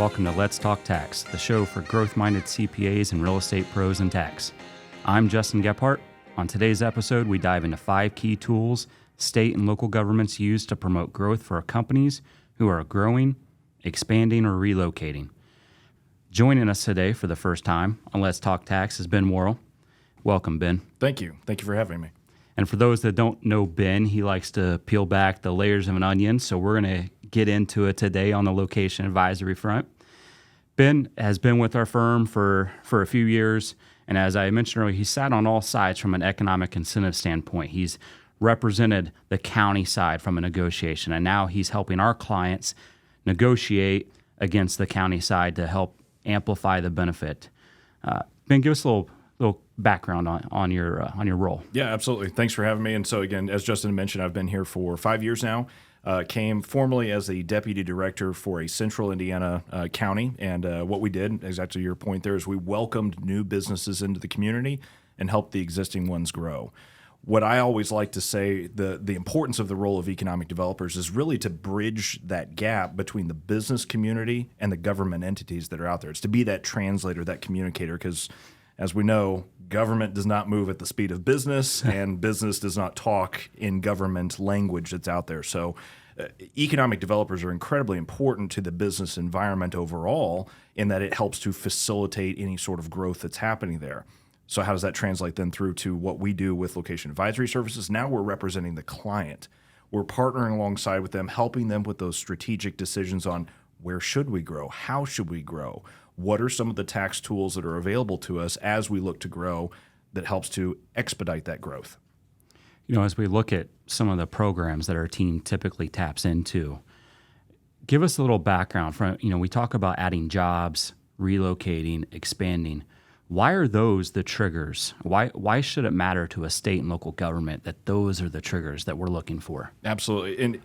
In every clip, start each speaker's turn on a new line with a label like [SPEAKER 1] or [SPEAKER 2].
[SPEAKER 1] welcome to Let's Talk Tax, the show for growth-minded CPAs and real estate pros in tax. I'm Justin Gephart. On today's episode, we dive into 5 key tools state and local governments use to promote growth for companies who are growing, expanding, or relocating. Joining us today for the first time on Let's Talk Tax is Ben Worrell. Welcome, Ben.
[SPEAKER 2] Thank you. Thank you for having me.
[SPEAKER 1] And for those that don't know Ben, he likes to peel back the layers of an onion, so we're going to get into it today on the location advisory front. Ben has been with our firm for a few years, and as I mentioned earlier, he sat on all sides from an economic incentive standpoint. He's represented the county side from a negotiation, and now he's helping our clients negotiate against the county side to help amplify the benefit. Ben, give us a little background on your role.
[SPEAKER 2] Yeah, absolutely. Thanks for having me. And so again, as Justin mentioned, I've been here for 5 years now. Came formerly as the deputy director for a central Indiana county. And what we did, exactly your point there, is we welcomed new businesses into the community and helped the existing ones grow. What I always like to say, the importance of the role of economic developers is really to bridge that gap between the business community and the government entities that are out there. It's to be that translator, that communicator, because as we know, government does not move at the speed of business, and business does not talk in government language that's out there. So economic developers are incredibly important to the business environment overall in that it helps to facilitate any sort of growth that's happening there. So how does that translate then through to what we do with location advisory services? Now we're representing the client. We're partnering alongside with them, helping them with those strategic decisions on where should we grow? How should we grow? What are some of the tax tools that are available to us as we look to grow that helps to expedite that growth?
[SPEAKER 1] You know, as we look at some of the programs that our team typically taps into, give us a little background from, we talk about adding jobs, relocating, expanding. Why are those the triggers? Why should it matter to a state and local government that those are the triggers that we're looking for?
[SPEAKER 2] Absolutely. And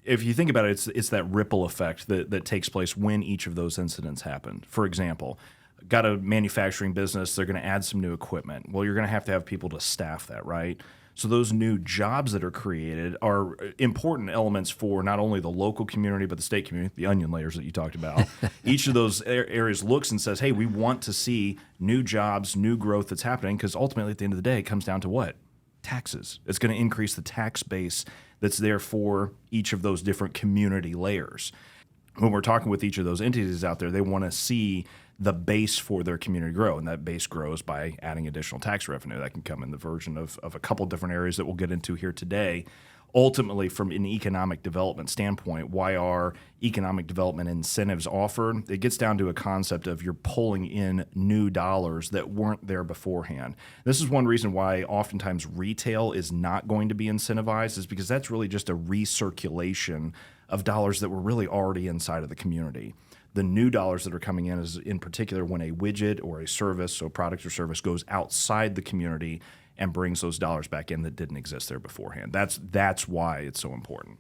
[SPEAKER 2] if you think about it, it's that ripple effect that takes place when each of those incidents happen. For example, got a manufacturing business, they're going to add some new equipment. Well, you're going to have people to staff that, right? So those new jobs that are created are important elements for not only the local community, but the state community, the onion layers that you talked about. Each of those areas looks and says, hey, we want to see new jobs, new growth that's happening, because ultimately at the end of the day, it comes down to what? Taxes. It's going to increase the tax base that's there for each of those different community layers. When we're talking with each of those entities out there, they want to see the base for their community grow, and that base grows by adding additional tax revenue. That can come in the version of a couple different areas that we'll get into here today. Ultimately, from an economic development standpoint, why are economic development incentives offered? It gets down to a concept of you're pulling in new dollars that weren't there beforehand. This is one reason why oftentimes retail is not going to be incentivized, is because that's really just a recirculation of dollars that were really already inside of the community. The new dollars that are coming in is in particular when a widget or a service, so product or service, goes outside the community and brings those dollars back in that didn't exist there beforehand. That's why it's so important.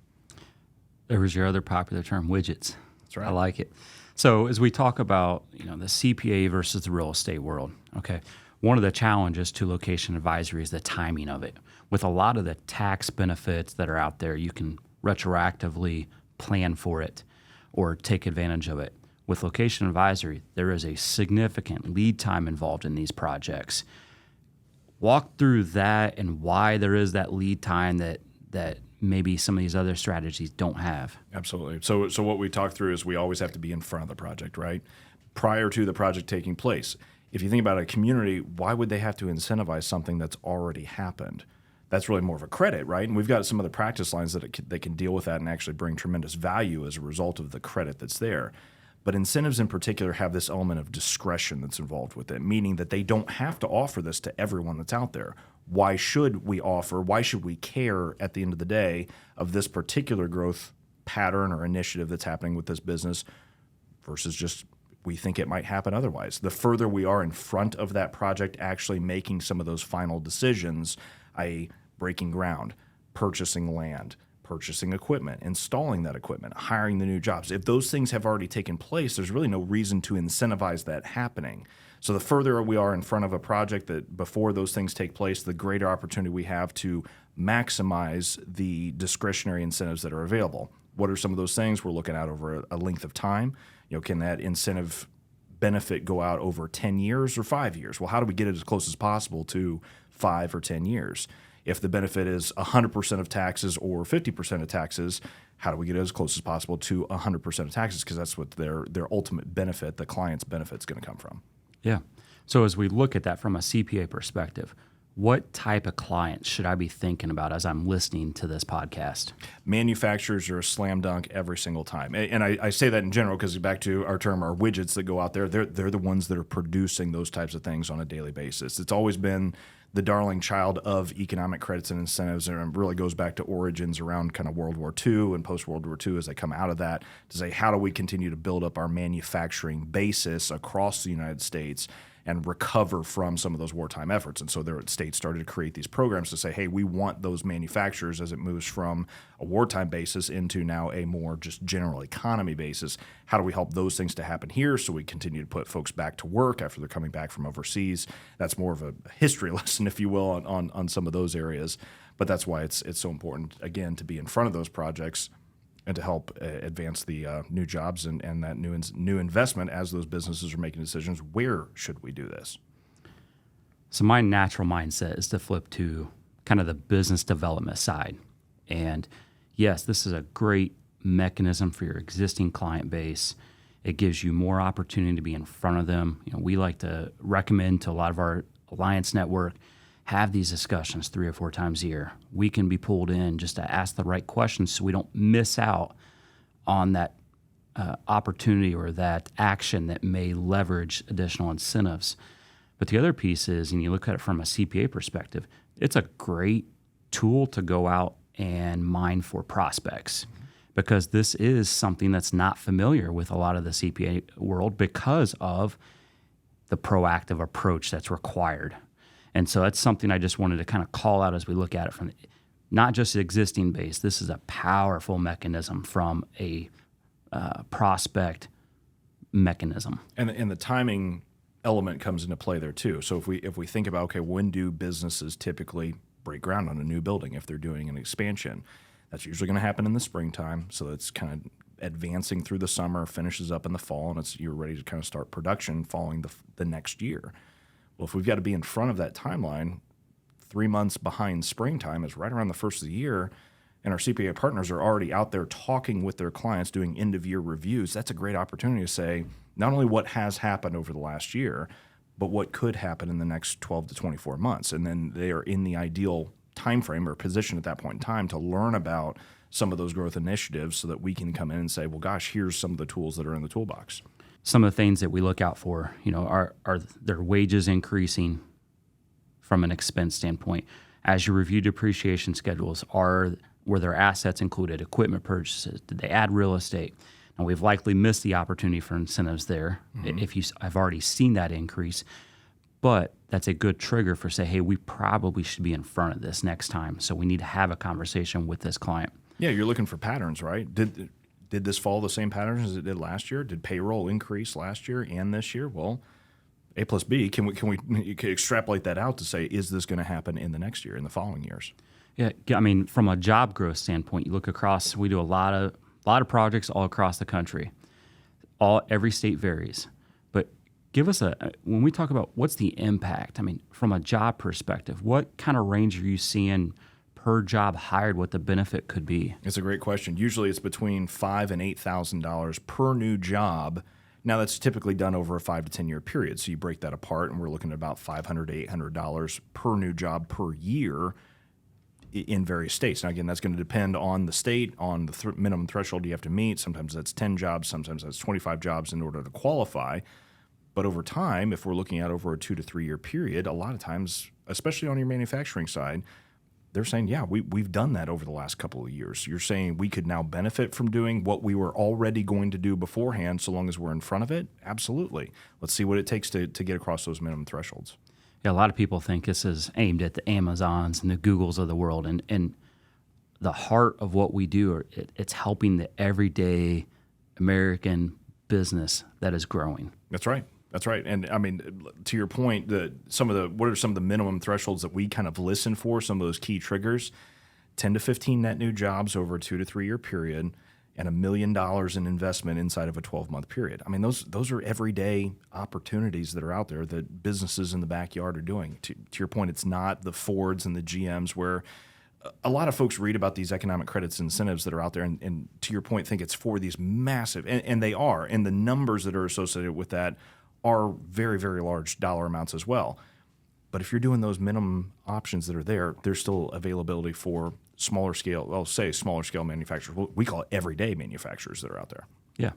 [SPEAKER 1] There was your other popular term, widgets.
[SPEAKER 2] That's right.
[SPEAKER 1] I like it. So as we talk about the CPA versus the real estate world, okay, one of the challenges to location advisory is the timing of it. With a lot of the tax benefits that are out there, you can retroactively plan for it or take advantage of it. With location advisory, there is a significant lead time involved in these projects. Walk through that and why there is that lead time that maybe some of these other strategies don't have.
[SPEAKER 2] Absolutely. So what we talk through is we always have to be in front of the project, right? Prior to the project taking place. If you think about a community, why would they have to incentivize something that's already happened? That's really more of a credit, right? And we've got some of the practice lines that they can deal with that and actually bring tremendous value as a result of the credit that's there. But incentives in particular have this element of discretion that's involved with it, meaning that they don't have to offer this to everyone that's out there. Why should we offer, why should we care at the end of the day of this particular growth pattern or initiative that's happening with this business versus just we think it might happen otherwise? The further we are in front of that project actually making some of those final decisions, i.e. breaking ground, purchasing land, purchasing equipment, installing that equipment, hiring the new jobs. If those things have already taken place, there's really no reason to incentivize that happening. So the further we are in front of a project that before those things take place, the greater opportunity we have to maximize the discretionary incentives that are available. What are some of those things? We're looking out over a length of time. Can that incentive benefit go out over 10 years or 5 years? Well, how do we get it as close as possible to 5 or 10 years? If the benefit is 100% of taxes or 50% of taxes, how do we get it as close as possible to 100% of taxes? Because that's what their ultimate benefit, the client's benefit, is going to come from.
[SPEAKER 1] Yeah. So as we look at that from a CPA perspective, what type of clients should I be thinking about as I'm listening to this podcast?
[SPEAKER 2] Manufacturers are a slam dunk every single time. And I say that in general because back to our term, our widgets that go out there, they're the ones that are producing those types of things on a daily basis. It's always been the darling child of economic credits and incentives, and it really goes back to origins around kind of World War II and post-World War II as they come out of that to say, how do we continue to build up our manufacturing basis across the United States and recover from some of those wartime efforts? And so the states started to create these programs to say, hey, we want those manufacturers as it moves from a wartime basis into now a more just general economy basis. How do we help those things to happen here so we continue to put folks back to work after they're coming back from overseas? That's more of a history lesson, if you will, on some of those areas. But that's why it's so important, again, to be in front of those projects and to help advance the new jobs and that new investment as those businesses are making decisions. Where should we do this?
[SPEAKER 1] So my natural mindset is to flip to kind of the business development side. And yes, this is a great mechanism for your existing client base. It gives you more opportunity to be in front of them. We like to recommend to a lot of our alliance network, have these discussions 3 or 4 times a year. We can be pulled in just to ask the right questions so we don't miss out on that opportunity or that action that may leverage additional incentives. But the other piece is, and you look at it from a CPA perspective, it's a great tool to go out and mine for prospects, because this is something that's not familiar with a lot of the CPA world because of the proactive approach that's required. And so that's something I just wanted to kind of call out as we look at it from not just the existing base. This is a powerful mechanism from a prospect mechanism.
[SPEAKER 2] And the timing element comes into play there too. So if we think about, okay, when do businesses typically break ground on a new building if they're doing an expansion? That's usually going to happen in the springtime. So it's kind of advancing through the summer, finishes up in the fall, and you're ready to kind of start production following the next year. Well, if we've got to be in front of that timeline, 3 months behind springtime is right around the first of the year, and our CPA partners are already out there talking with their clients, doing end-of-year reviews. That's a great opportunity to say not only what has happened over the last year, but what could happen in the next 12 to 24 months. And then they are in the ideal time frame or position at that point in time to learn about some of those growth initiatives so that we can come in and say, well, gosh, here's some of the tools that are in the toolbox.
[SPEAKER 1] Some of the things that we look out for, are their wages increasing from an expense standpoint? As you review depreciation schedules, were their assets included, equipment purchases? Did they add real estate? And we've likely missed the opportunity for incentives there. Mm-hmm. I've already seen that increase, but that's a good trigger for say, hey, we probably should be in front of this next time. So we need to have a conversation with this client.
[SPEAKER 2] Yeah, you're looking for patterns, right? Did this follow the same patterns as it did last year? Did payroll increase last year and this year? Well, A plus B, can we extrapolate that out to say, is this going to happen in the next year, in the following years?
[SPEAKER 1] Yeah, I mean, from a job growth standpoint, you look across. We do a lot of projects all across the country. Every state varies, but give us when we talk about what's the impact. I mean, from a job perspective, what kind of range are you seeing per job hired, what the benefit could be? It's
[SPEAKER 2] a great question. Usually it's between $5,000 and $8,000 per new job. Now that's typically done over a 5 to 10 year period. So you break that apart and we're looking at about $500 to $800 per new job per year in various states. Now again, that's going to depend on the state, on the minimum threshold you have to meet. Sometimes that's 10 jobs, sometimes that's 25 jobs in order to qualify. But over time, if we're looking at over a 2 to 3 year period, a lot of times, especially on your manufacturing side, they're saying, yeah, we've done that over the last couple of years. You're saying we could now benefit from doing what we were already going to do beforehand so long as we're in front of it? Absolutely. Let's see what it takes to get across those minimum thresholds.
[SPEAKER 1] Yeah, a lot of people think this is aimed at the Amazons and the Googles of the world. And the heart of what we do, it's helping the everyday American business that is growing.
[SPEAKER 2] That's right. That's right. And I mean, to your point, what are some of the minimum thresholds that we kind of listen for, some of those key triggers? 10 to 15 net new jobs over a 2 to 3 year period. and $1 million in investment inside of a 12-month period. I mean, those are everyday opportunities that are out there that businesses in the backyard are doing. To your point, it's not the Fords and the GMs where a lot of folks read about these economic credits and incentives that are out there, and to your point, think it's for these massive, and they are, and the numbers that are associated with that are very, very large dollar amounts as well. But if you're doing those minimum options that are there, there's still availability for smaller scale, I'll say smaller scale manufacturers. We call it everyday manufacturers that are out there.
[SPEAKER 1] Yeah.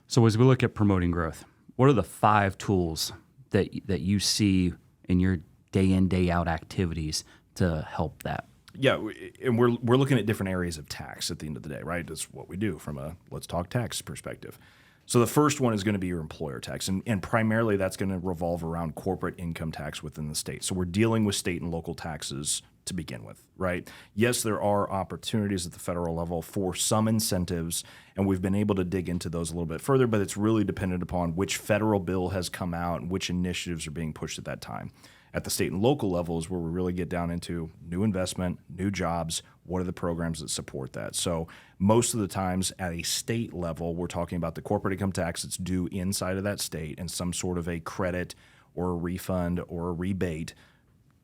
[SPEAKER 1] So as we look at promoting growth, what are the 5 tools that you see in your day in, day out activities to help that?
[SPEAKER 2] Yeah, and we're looking at different areas of tax at the end of the day, right? That's what we do from a let's talk tax perspective. So the first one is going to be your employer tax, and primarily that's going to revolve around corporate income tax within the state. So we're dealing with state and local taxes to begin with, right? Yes, there are opportunities at the federal level for some incentives, and we've been able to dig into those a little bit further, but it's really dependent upon which federal bill has come out and which initiatives are being pushed at that time. At the state and local level is where we really get down into new investment, new jobs, what are the programs that support that. So most of the times at a state level, we're talking about the corporate income tax that's due inside of that state and some sort of a credit or a refund or a rebate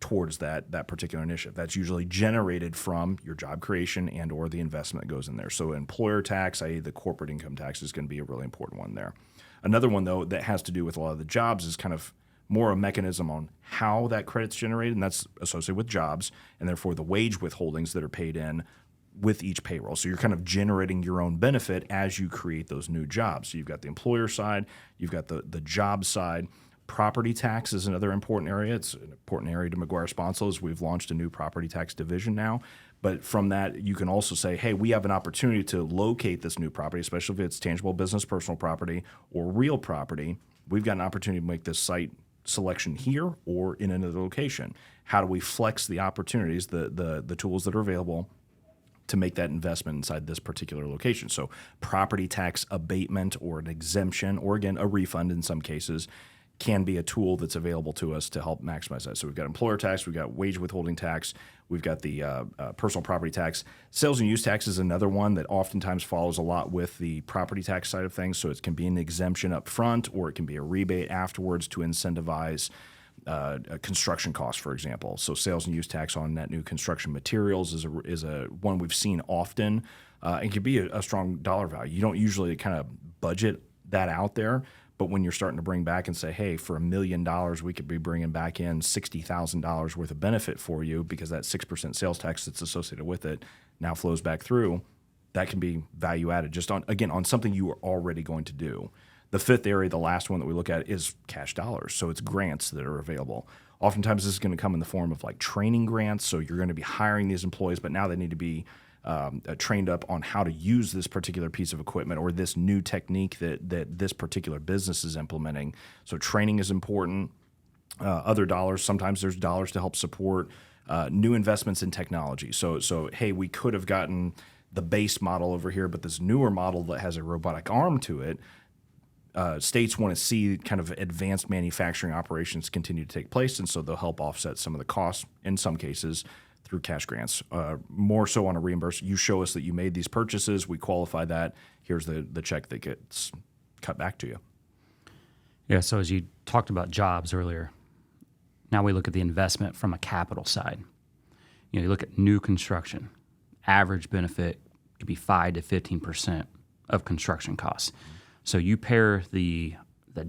[SPEAKER 2] towards that particular initiative. That's usually generated from your job creation and or the investment that goes in there. So employer tax, i.e. the corporate income tax, is going to be a really important one there. Another one, though, that has to do with a lot of the jobs is kind of more a mechanism on how that credit's generated, and that's associated with jobs, and therefore the wage withholdings that are paid in with each payroll. So you're kind of generating your own benefit as you create those new jobs. So you've got the employer side, you've got the job side. Property tax is another important area. It's an important area to McGuire Sponsel as we've launched a new property tax division now. But from that, you can also say, hey, we have an opportunity to locate this new property, especially if it's tangible business, personal property, or real property. We've got an opportunity to make this site selection here or in another location. How do we flex the opportunities, the tools that are available to make that investment inside this particular location? So property tax abatement or an exemption, or again, a refund in some cases, can be a tool that's available to us to help maximize that. So we've got employer tax, we've got wage withholding tax, we've got the personal property tax. Sales and use tax is another one that oftentimes follows a lot with the property tax side of things. So it can be an exemption up front, or it can be a rebate afterwards to incentivize construction costs, for example. So sales and use tax on net new construction materials is a one we've seen often, and can be a strong dollar value. You don't usually kind of budget that out there. But when you're starting to bring back and say, hey, for $1 million, we could be bringing back in $60,000 worth of benefit for you because that 6% sales tax that's associated with it now flows back through, that can be value added just on something you are already going to do. The fifth area, the last one that we look at, is cash dollars. So it's grants that are available. Oftentimes this is going to come in the form of like training grants. So you're going to be hiring these employees, but now they need to be trained up on how to use this particular piece of equipment or this new technique that this particular business is implementing. So training is important. Other dollars, sometimes there's dollars to help support new investments in technology. So hey, we could have gotten the base model over here, but this newer model that has a robotic arm to it, states want to see kind of advanced manufacturing operations continue to take place, and so they'll help offset some of the costs in some cases through cash grants. More so on a reimbursement. You show us that you made these purchases, we qualify that, here's the check that gets cut back to you.
[SPEAKER 1] Yeah, so as you talked about jobs earlier, now we look at the investment from a capital side. You look at new construction. Average benefit could be 5 to 15% of construction costs. So you pair the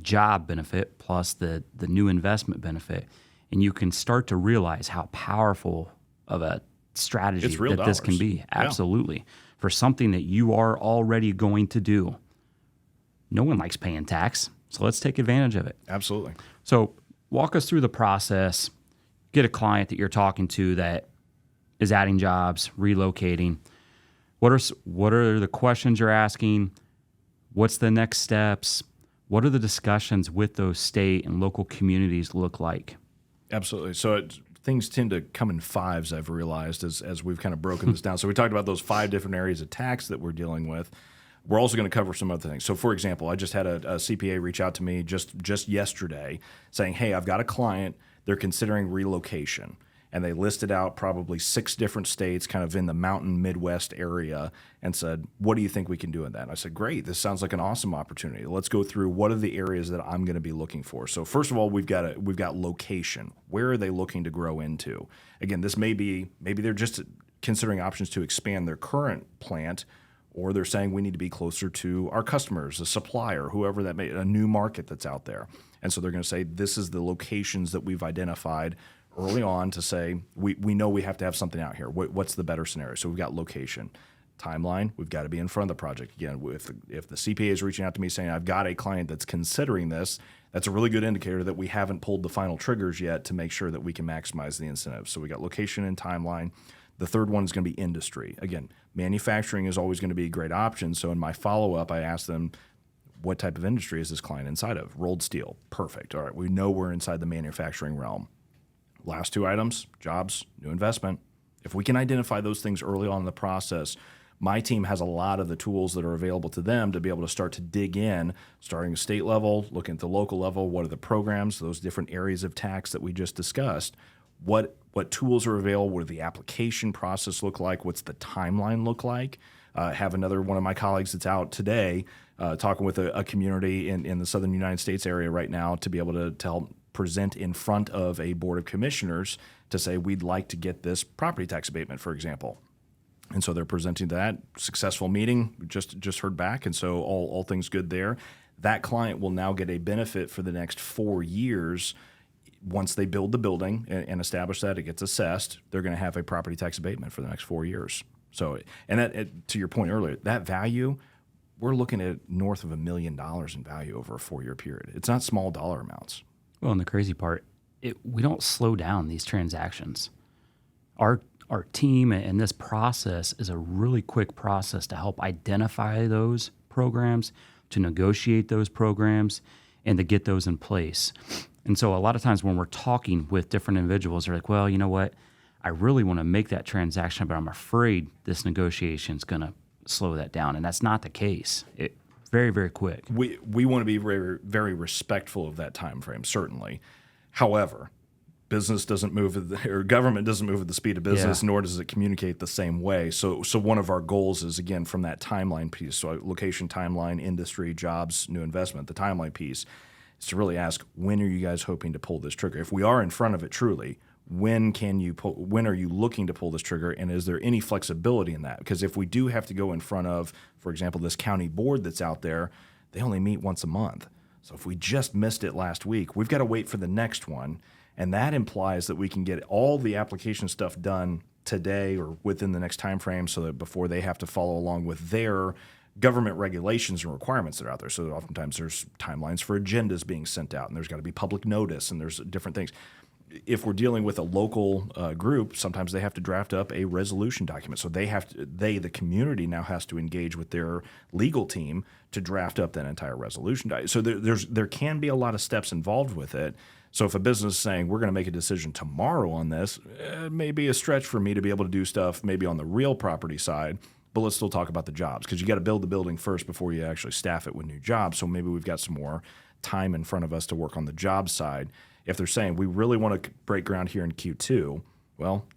[SPEAKER 1] job benefit plus the new investment benefit, and you can start to realize how powerful of a strategy that this can be. Absolutely. Yeah. For something that you are already going to do. No one likes paying tax, so let's take advantage of it.
[SPEAKER 2] Absolutely.
[SPEAKER 1] So walk us through the process. Get a client that you're talking to that is adding jobs, relocating. What are the questions you're asking? What's the next steps? What are the discussions with those state and local communities look like?
[SPEAKER 2] Absolutely. So things tend to come in fives, I've realized, as we've kind of broken this down. So we talked about those 5 different areas of tax that we're dealing with. We're also going to cover some other things. So, for example, I just had a CPA reach out to me just yesterday saying, hey, I've got a client. They're considering relocation. and they listed out probably 6 different states kind of in the mountain Midwest area and said, what do you think we can do in that? And I said, great, this sounds like an awesome opportunity. Let's go through what are the areas that I'm going to be looking for. So first of all, we've got location. Where are they looking to grow into? Again, this maybe they're just considering options to expand their current plant, or they're saying we need to be closer to our customers, a supplier, whoever that may, a new market that's out there. And so they're going to say, this is the locations that we've identified early on to say, we know we have to have something out here. What's the better scenario? So we've got location. Timeline, we've got to be in front of the project. Again, if the CPA is reaching out to me saying, I've got a client that's considering this, that's a really good indicator that we haven't pulled the final triggers yet to make sure that we can maximize the incentives. So we got location and timeline. The third one is going to be industry. Again, manufacturing is always going to be a great option. So in my follow-up, I asked them, what type of industry is this client inside of? Rolled steel. Perfect. All right, we know we're inside the manufacturing realm. Last 2 items, jobs, new investment. If we can identify those things early on in the process, my team has a lot of the tools that are available to them to be able to start to dig in, starting at state level, looking at the local level. What are the programs, those different areas of tax that we just discussed? What tools are available? What does the application process look like? What's the timeline look like? Have another one of my colleagues that's out today talking with a community in the southern United States area right now to be able to help present in front of a board of commissioners to say, we'd like to get this property tax abatement, for example. And so they're presenting that. Successful meeting, just heard back, and so all things good there. That client will now get a benefit for the next 4 years. Once they build the building and establish that, it gets assessed, they're going to have a property tax abatement for the next 4 years. So, and that, to your point earlier, that value, we're looking at north of $1 million in value over a 4-year period. It's not small dollar amounts.
[SPEAKER 1] Well, and the crazy part, we don't slow down these transactions. Our team and this process is a really quick process to help identify those programs, to negotiate those programs, and to get those in place. And so a lot of times when we're talking with different individuals, they're like, well, you know what? I really want to make that transaction, but I'm afraid this negotiation is going to slow that down. And that's not the case. Very, very quick.
[SPEAKER 2] We want to be very, very respectful of that time frame, certainly. However, business doesn't move, or government doesn't move at the speed of business, nor does it communicate the same way. So one of our goals is, again, from that timeline piece, so location, timeline, industry, jobs, new investment, the timeline piece, is to really ask, when are you guys hoping to pull this trigger? If we are in front of it truly, when are you looking to pull this trigger, and is there any flexibility in that? Because if we do have to go in front of, for example, this county board that's out there, they only meet once a month. So if we just missed it last week, we've got to wait for the next one, and that implies that we can get all the application stuff done today or within the next time frame, so that before they have to follow along with their government regulations and requirements that are out there. So oftentimes there's timelines for agendas being sent out, and there's got to be public notice, and there's different things. If we're dealing with a local group, sometimes they have to draft up a resolution document. So the community now has to engage with their legal team to draft up that entire resolution document. So there can be a lot of steps involved with it. So if a business is saying, we're going to make a decision tomorrow on this, it may be a stretch for me to be able to do stuff maybe on the real property side, but let's still talk about the jobs, because you got to build the building first before you actually staff it with new jobs. So maybe we've got some more time in front of us to work on the job side. If they're saying we really want to break ground here in Q2, well,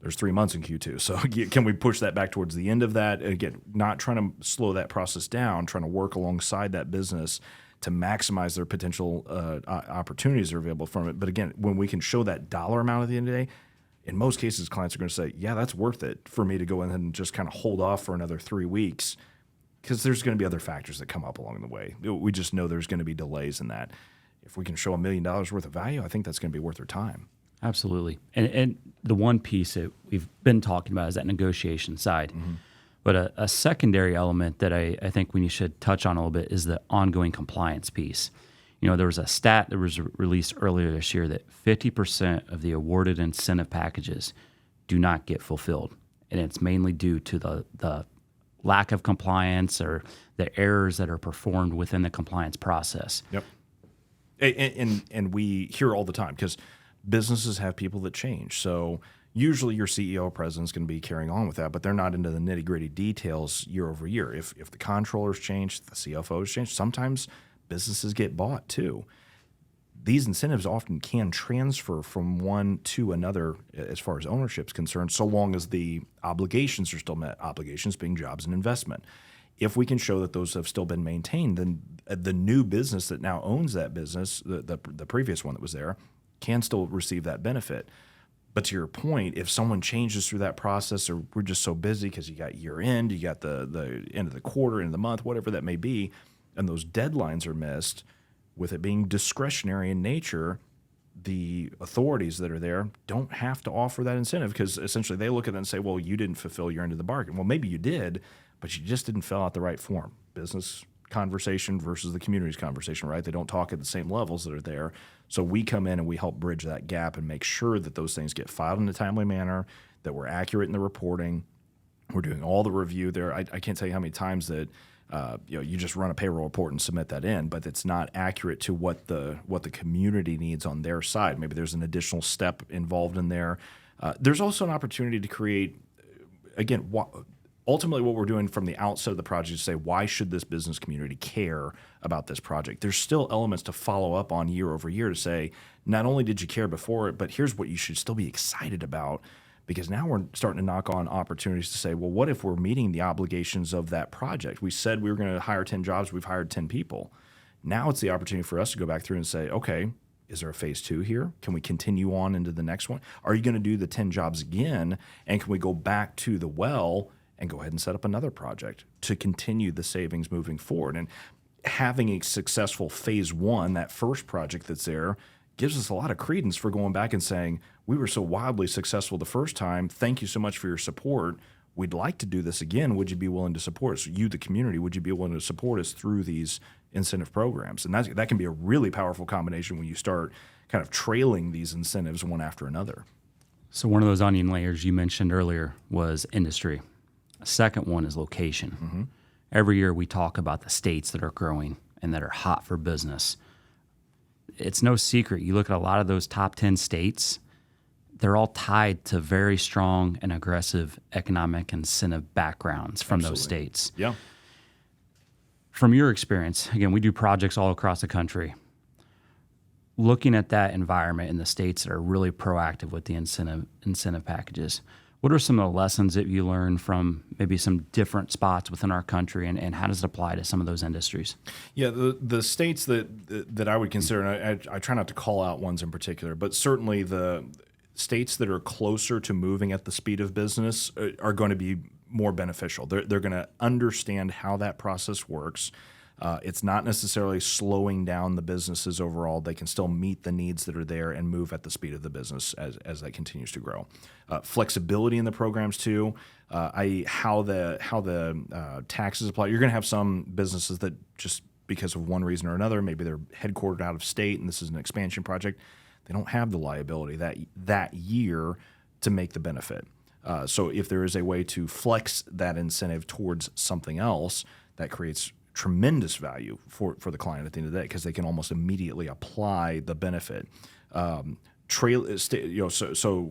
[SPEAKER 2] there's 3 months in Q2. So can we push that back towards the end of that? And again, not trying to slow that process down, trying to work alongside that business to maximize their potential opportunities that are available from it. But again, when we can show that dollar amount at the end of the day, in most cases, clients are going to say, yeah, that's worth it for me to go in and just kind of hold off for another 3 weeks, because there's going to be other factors that come up along the way. We just know there's going to be delays in that. If we can show $1 million worth of value, I think that's going to be worth their time.
[SPEAKER 1] Absolutely. And the one piece that we've been talking about is that negotiation side. Mm-hmm. But a secondary element that I think we should touch on a little bit is the ongoing compliance piece. You know, there was a stat that was released earlier this year that 50% of the awarded incentive packages do not get fulfilled. And it's mainly due to the lack of compliance or the errors that are performed within the compliance process.
[SPEAKER 2] Yep. And we hear all the time, because businesses have people that change. So usually your CEO or president is going to be carrying on with that, but they're not into the nitty-gritty details year over year. If the controllers change, the CFOs change, sometimes businesses get bought too. these incentives often can transfer from one to another as far as ownership is concerned, so long as the obligations are still met, obligations being jobs and investment. If we can show that those have still been maintained, then the new business that now owns that business, the previous one that was there, can still receive that benefit. But to your point, if someone changes through that process, or we're just so busy because you got year end, you got the end of the quarter, end of the month, whatever that may be, and those deadlines are missed, with it being discretionary in nature, the authorities that are there don't have to offer that incentive, because essentially they look at it and say, well, you didn't fulfill your end of the bargain. Well, maybe you did, but you just didn't fill out the right form. Business conversation versus the community's conversation, right? They don't talk at the same levels that are there. So we come in and we help bridge that gap and make sure that those things get filed in a timely manner, that we're accurate in the reporting. We're doing all the review there. I can't tell you how many times that you just run a payroll report and submit that in, but it's not accurate to what the community needs on their side. Maybe there's an additional step involved in there. There's also an opportunity to create, again, ultimately what we're doing from the outset of the project is say, why should this business community care about this project? There's still elements to follow up on year over year to say, not only did you care before it, but here's what you should still be excited about. Because now we're starting to knock on opportunities to say, well, what if we're meeting the obligations of that project? We said we were going to hire 10 jobs. We've hired 10 people. Now it's the opportunity for us to go back through and say, okay, is there a phase 2 here? Can we continue on into the next one? Are you going to do the 10 jobs again? And can we go back to the well and go ahead and set up another project to continue the savings moving forward? And having a successful phase 1, that first project that's there, gives us a lot of credence for going back and saying, we were so wildly successful the first time. Thank you so much for your support. We'd like to do this again. Would you be willing to support us? You, the community, would you be willing to support us through these incentive programs? And that can be a really powerful combination when you start kind of trailing these incentives one after another.
[SPEAKER 1] So one of those onion layers you mentioned earlier was industry. A second one is location. Mm-hmm. Every year we talk about the states that are growing and that are hot for business. It's no secret. You look at a lot of those top 10 states, they're all tied to very strong and aggressive economic incentive backgrounds from
[SPEAKER 2] Absolutely.
[SPEAKER 1] Those states.
[SPEAKER 2] Yeah.
[SPEAKER 1] From your experience, again, we do projects all across the country. Looking at that environment in the states that are really proactive with the incentive packages, what are some of the lessons that you learned from maybe some different spots within our country, and how does it apply to some of those industries?
[SPEAKER 2] Yeah, the states that I would consider, and I try not to call out ones in particular, but certainly the states that are closer to moving at the speed of business are going to be more beneficial. They're going to understand how that process works. It's not necessarily slowing down the businesses overall. They can still meet the needs that are there and move at the speed of the business as that continues to grow. Flexibility in the programs too. How the taxes apply. You're going to have some businesses that just because of one reason or another, maybe they're headquartered out of state and this is an expansion project, they don't have the liability that year to make the benefit. So if there is a way to flex that incentive towards something else, that creates tremendous value for the client at the end of the day, because they can almost immediately apply the benefit. So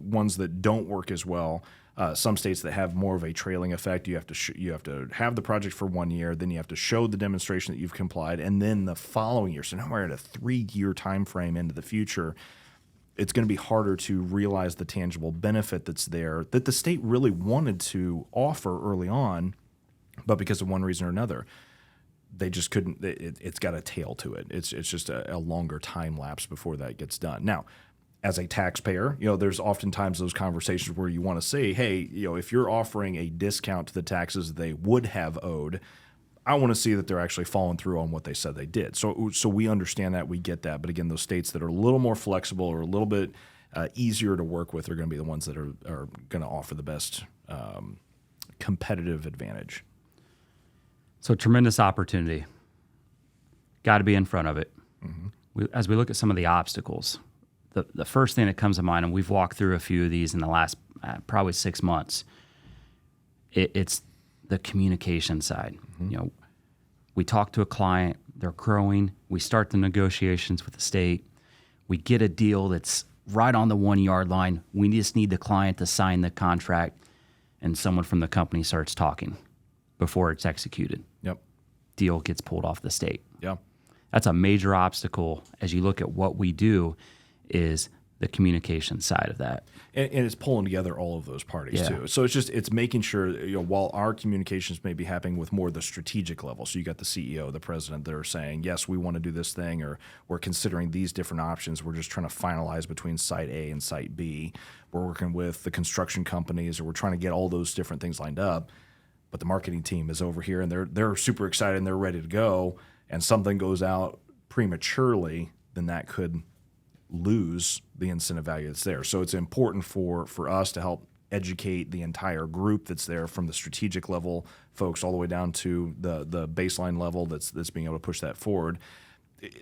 [SPEAKER 2] ones that don't work as well, some states that have more of a trailing effect, you have to have the project for 1 year, then you have to show the demonstration that you've complied, and then the following year. So now we're at a 3-year time frame into the future. It's going to be harder to realize the tangible benefit that's there that the state really wanted to offer early on, but because of one reason or another, they just couldn't. It's got a tail to it. It's just a longer time lapse before that gets done. Now, as a taxpayer, there's oftentimes those conversations where you want to say, hey, if you're offering a discount to the taxes they would have owed, I want to see that they're actually following through on what they said they did. So we understand that, we get that. But again, those states that are a little more flexible or a little bit easier to work with are going to be the ones that are going to offer the best competitive advantage.
[SPEAKER 1] So tremendous opportunity. Got to be in front of it. Mm-hmm. As we look at some of the obstacles, the first thing that comes to mind, and we've walked through a few of these in the last probably 6 months, it's the communication side. Mm-hmm. We talk to a client, they're growing, we start the negotiations with the state, we get a deal that's right on the 1-yard line, we just need the client to sign the contract, and someone from the company starts talking before it's executed.
[SPEAKER 2] Yep.
[SPEAKER 1] Deal gets pulled off the state.
[SPEAKER 2] Yeah.
[SPEAKER 1] That's a major obstacle as you look at what we do is the communication side of that.
[SPEAKER 2] And it's pulling together all of those parties too. So it's making sure, while our communications may be happening with more the strategic level. So you got the CEO, the president, that are saying, yes, we want to do this thing, or we're considering these different options. We're just trying to finalize between site A and site B. We're working with the construction companies, or we're trying to get all those different things lined up. But the marketing team is over here, and they're super excited and they're ready to go. And something goes out prematurely, then that could lose the incentive value that's there. So it's important for us to help educate the entire group that's there, from the strategic level folks all the way down to the baseline level that's being able to push that forward.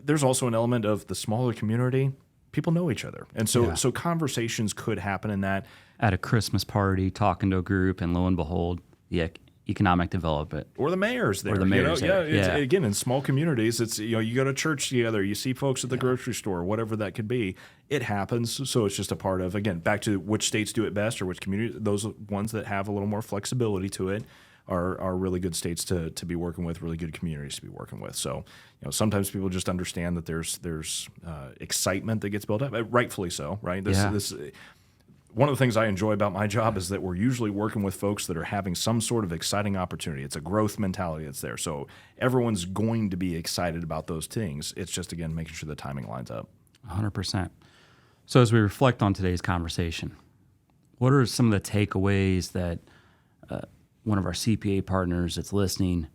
[SPEAKER 2] There's also an element of the smaller community. People know each other. And so conversations could happen in that.
[SPEAKER 1] At a Christmas party, talking to a group, and lo and behold, the economic development.
[SPEAKER 2] Or the mayor's there.
[SPEAKER 1] Or the mayor's there.
[SPEAKER 2] Again, in small communities, it's you go to church together, you see folks at the grocery store, whatever that could be. It happens. So it's just a part of, again, back to which states do it best, or which community. Those ones that have a little more flexibility to it are really good states to be working with, really good communities to be working with. So sometimes people just understand that there's excitement that gets built up, rightfully so, right? This one of the things I enjoy about my job is that we're usually working with folks that are having some sort of exciting opportunity. It's a growth mentality that's there. So everyone's going to be excited about those things. It's just, again, making sure the timing lines up.
[SPEAKER 1] 100%. So as we reflect on today's conversation, what are some of the takeaways that one of our CPA partners that's listening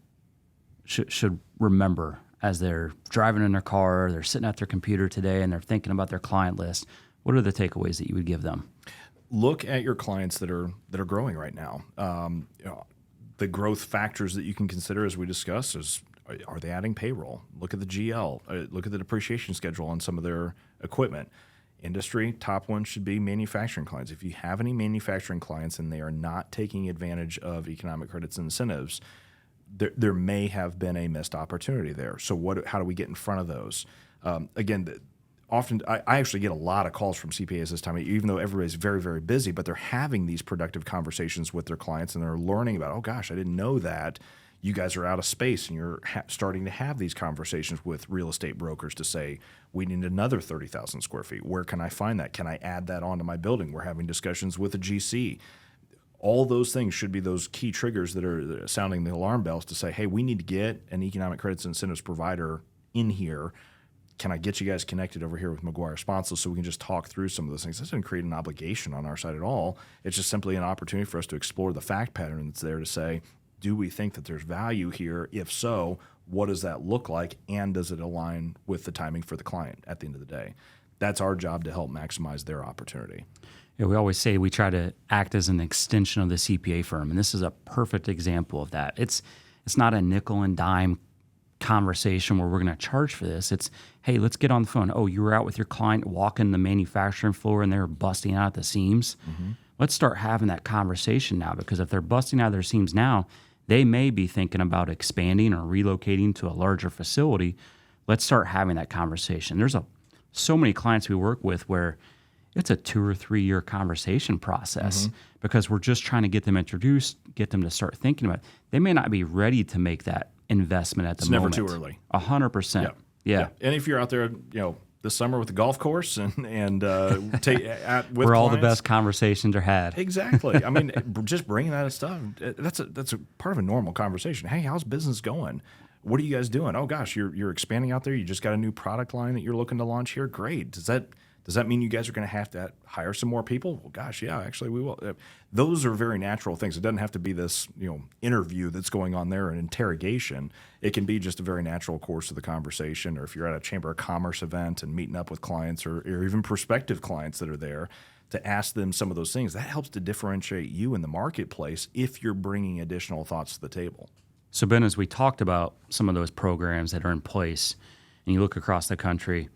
[SPEAKER 1] should remember as they're driving in their car, they're sitting at their computer today, and they're thinking about their client list? What are the takeaways that you would give them?
[SPEAKER 2] Look at your clients that are growing right now. The growth factors that you can consider, as we discussed, is, are they adding payroll? Look at the GL. Look at the depreciation schedule on some of their equipment. Industry, top one should be manufacturing clients. If you have any manufacturing clients and they are not taking advantage of economic credits and incentives, there may have been a missed opportunity there. So how do we get in front of those? Often, I actually get a lot of calls from CPAs this time, even though everybody's very, very busy, but they're having these productive conversations with their clients, and they're learning about, oh gosh, I didn't know that you guys are out of space, and you're starting to have these conversations with real estate brokers to say, we need another 30,000 square feet. Where can I find that? Can I add that onto my building? We're having discussions with a GC. All those things should be those key triggers that are sounding the alarm bells to say, hey, we need to get an economic credits and incentives provider in here. Can I get you guys connected over here with McGuire Sponsel so we can just talk through some of those things? That doesn't create an obligation on our side at all. It's just simply an opportunity for us to explore the fact pattern that's there to say, do we think that there's value here? If so, what does that look like? And does it align with the timing for the client at the end of the day? That's our job, to help maximize their opportunity.
[SPEAKER 1] Yeah, we always say we try to act as an extension of the CPA firm, and this is a perfect example of that. It's not a nickel and dime conversation where we're going to charge for this. It's, hey, let's get on the phone. Oh, you were out with your client walking the manufacturing floor and they're busting out at the seams. Mm-hmm. Let's start having that conversation now, because if they're busting out their seams now, they may be thinking about expanding or relocating to a larger facility. Let's start having that conversation. There's so many clients we work with where it's a 2 or 3 year conversation process, because we're just trying to get them introduced, get them to start thinking about it. They may not be ready to make that investment at the moment.
[SPEAKER 2] It's never too early.
[SPEAKER 1] 100%. Yeah.
[SPEAKER 2] And if you're out there, this summer with the golf course with
[SPEAKER 1] where
[SPEAKER 2] clients,
[SPEAKER 1] all the best conversations are had.
[SPEAKER 2] Exactly. I mean, just bringing that stuff, that's a part of a normal conversation. Hey, how's business going? What are you guys doing? Oh gosh, you're expanding out there. You just got a new product line that you're looking to launch here. Great. Does that mean you guys are going to have to hire some more people? Well, gosh, yeah, actually we will. Those are very natural things. It doesn't have to be this, interview that's going on there, an interrogation. It can be just a very natural course of the conversation. Or if you're at a Chamber of Commerce event and meeting up with clients or even prospective clients that are there, to ask them some of those things, that helps to differentiate you in the marketplace if you're bringing additional thoughts to the table.
[SPEAKER 1] So Ben, as we talked about some of those programs that are in place, and you look across the country,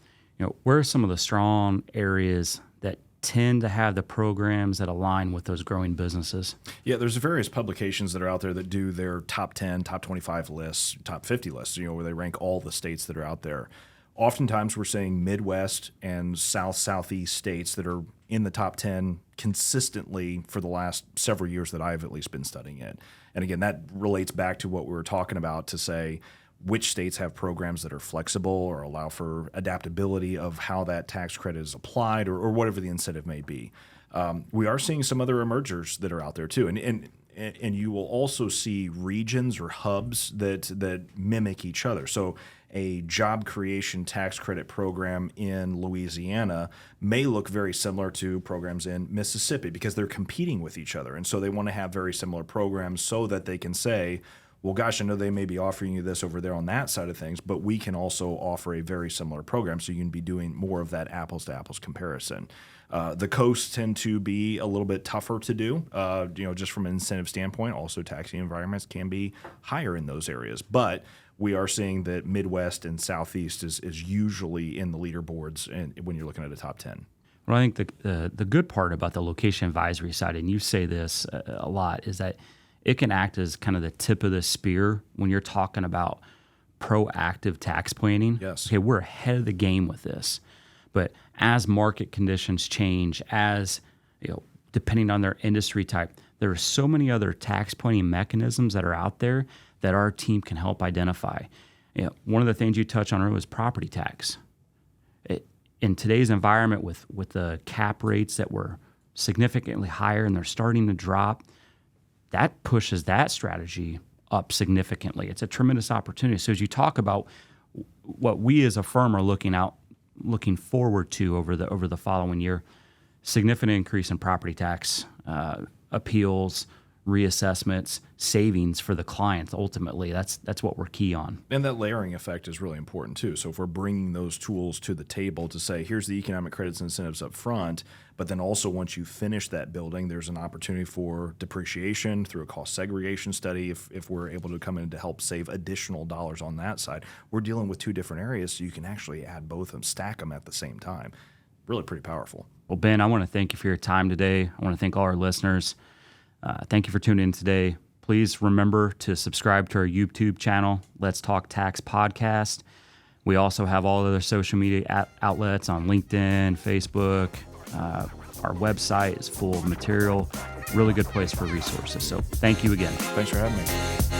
[SPEAKER 1] where are some of the strong areas that tend to have the programs that align with those growing businesses?
[SPEAKER 2] Yeah, there's various publications that are out there that do their top 10, top 25 lists, top 50 lists, where they rank all the states that are out there. Oftentimes we're saying Midwest and Southeast states that are in the top 10 consistently for the last several years that I've at least been studying it. And again, that relates back to what we were talking about, to say, which states have programs that are flexible or allow for adaptability of how that tax credit is applied, or whatever the incentive may be. We are seeing some other emergers that are out there too, and you will also see regions or hubs that mimic each other. So a job creation tax credit program in Louisiana may look very similar to programs in Mississippi because they're competing with each other. And so they want to have very similar programs so that they can say, well, gosh, I know they may be offering you this over there on that side of things, but we can also offer a very similar program, so you can be doing more of that apples-to-apples comparison. The coasts tend to be a little bit tougher to do, just from an incentive standpoint. Also, taxing environments can be higher in those areas. But we are seeing that Midwest and Southeast is usually in the leaderboards and when you're looking at a top 10.
[SPEAKER 1] Well, I think the good part about the location advisory side, and you say this a lot, is that it can act as kind of the tip of the spear when you're talking about proactive tax planning.
[SPEAKER 2] Yes.
[SPEAKER 1] Okay, we're ahead of the game with this. But as market conditions change, depending on their industry type, there are so many other tax planning mechanisms that are out there that our team can help identify. One of the things you touched on earlier was property tax. In today's environment with the cap rates that were significantly higher and they're starting to drop, that pushes that strategy up significantly. It's a tremendous opportunity. So as you talk about what we as a firm are looking forward to over the following year, significant increase in property tax appeals, reassessments, savings for the clients. Ultimately, that's what we're key on.
[SPEAKER 2] And that layering effect is really important too. So if we're bringing those tools to the table to say, here's the economic credits and incentives up front, but then also once you finish that building, there's an opportunity for depreciation through a cost segregation study. If we're able to come in to help save additional dollars on that side, we're dealing with two different areas, so you can actually add both of them, stack them at the same time. Really pretty powerful.
[SPEAKER 1] Well, Ben, I want to thank you for your time today. I want to thank all our listeners. Thank you for tuning in today. Please remember to subscribe to our YouTube channel, Let's Talk Tax Podcast. We also have all other social media outlets on LinkedIn, Facebook. Our website is full of material. Really good place for resources. So thank you again.
[SPEAKER 2] Thanks for having me.